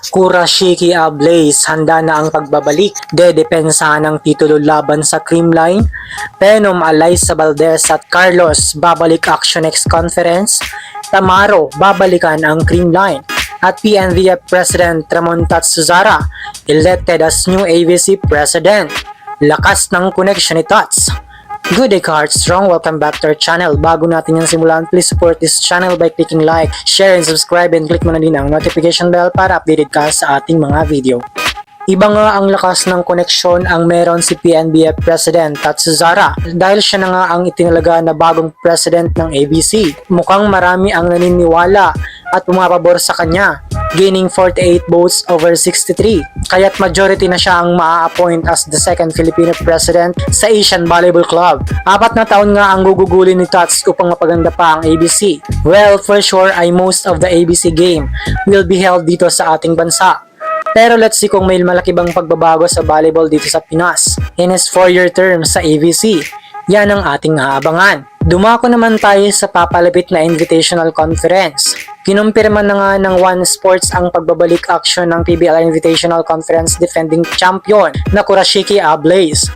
Kurashiki Ablaze, handa na ang pagbabalik. Dedepensahan ng titulo laban sa Creamline. Venom, Alyssa Valdez at Carlos babalik Action X Conference. Tamaro, babalikan ang Creamline. At PNVF President Ramon Tatsuzara, elected as new AVC President. Lakas ng connection ni Tats. Good day ka Heartstrong, welcome back to our channel. Bago natin yung simulan, please support this channel by clicking like, share, and subscribe, and click mo na din ang notification bell para updated ka sa ating mga video. Iba nga ang lakas ng koneksyon ang meron si PNBF President Tatsuzara dahil siya na nga ang itinalaga na bagong president ng ABC. Mukhang marami ang naniniwala at pumapabor sa kanya, gaining 48 votes over 63. Kaya't majority na siya ang maa-appoint as the second Filipino president sa Asian Volleyball Club. 4 na taon nga ang gugugulin ni Tats upang mapaganda pa ang ABC. Well, for sure ay most of the ABC game will be held dito sa ating bansa. Pero let's see kung may malaki bang pagbabago sa volleyball dito sa Pinas in his 4-year term sa AVC. Yan ang ating aabangan. Dumako naman tayo sa papalapit na Invitational Conference. Kinumpirma na nga ng One Sports ang pagbabalik action ng PBL Invitational Conference defending champion na Kurashiki Ablaze.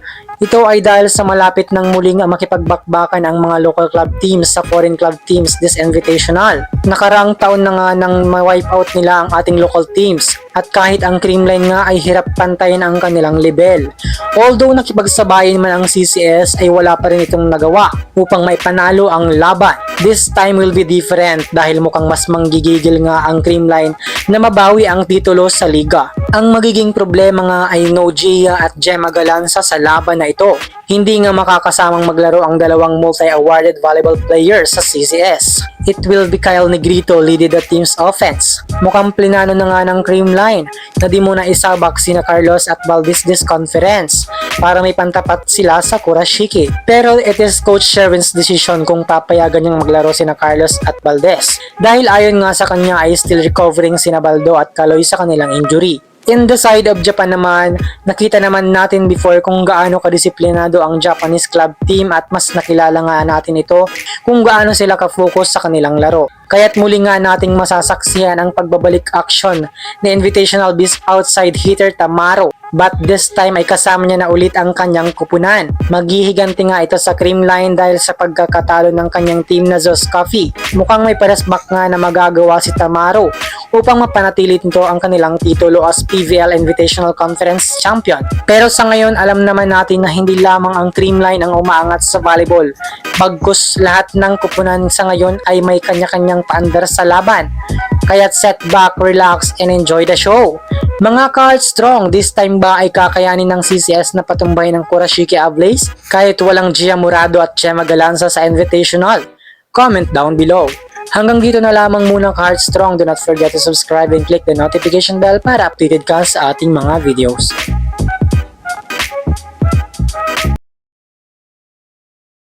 Ito ay dahil sa malapit ng muling makipagbakbakan ang mga local club teams sa foreign club teams this invitational. Nakaraang taon na nga nang ma-wipe out nila ang ating local teams at kahit ang Creamline nga ay hirap pantayin ang kanilang level. Although nakipagsabayin man ang CCS ay wala pa rin itong nagawa upang maipanalo ang laban. This time will be different dahil mukhang mas manggigigil nga ang Creamline na mabawi ang titulo sa liga. Ang magiging problema nga ay No Gia at Gemma Galanza sa laban na ito. Hindi nga makakasamang maglaro ang dalawang multi-awarded volleyball players sa CCS. It will be Kyle Negrito leading the team's offense. Mukhang plinano na nga ng Creamline na di muna isabak sina Carlos at Valdez this conference para may pantapat sila sa Kurashiki. Pero it is Coach Sherwin's decision kung papayagan niyang maglaro sina Carlos at Valdez dahil ayon nga sa kanya ay still recovering sina Baldo at Kaloy sa kanilang injury. In the side of Japan naman, nakita naman natin before kung gaano kadisiplinado ang Japanese club team at mas nakilala nga natin ito kung gaano sila ka-focus sa kanilang laro. Kaya't muli nga nating masasaksihan ang pagbabalik action na Invitational Beast outside hitter Tamaro. But this time ay kasama niya na ulit ang kanyang kupunan. Maghihiganti nga ito sa Creamline dahil sa pagkakatalo ng kanyang team na Zos Coffee. Mukhang may parasbak nga na magagawa si Tamaro upang mapanatili nito ang kanilang titulo as PVL Invitational Conference Champion. Pero sa ngayon alam naman natin na hindi lamang ang Creamline ang umaangat sa volleyball. Bagkus lahat ng kupunan sa ngayon ay may kanya-kanyang paandar sa laban. Kaya't set back, relax, and enjoy the show. Mga ka-Heartstrong, this time ba ay kakayanin ng CCS na patumbay ng Kurashiki Ablaze kahit walang Gia Murado at Gemma Galanza sa Invitational? Comment down below. Hanggang dito na lamang muna ka-Heartstrong. Do not forget to subscribe and click the notification bell para updated ka sa ating mga videos.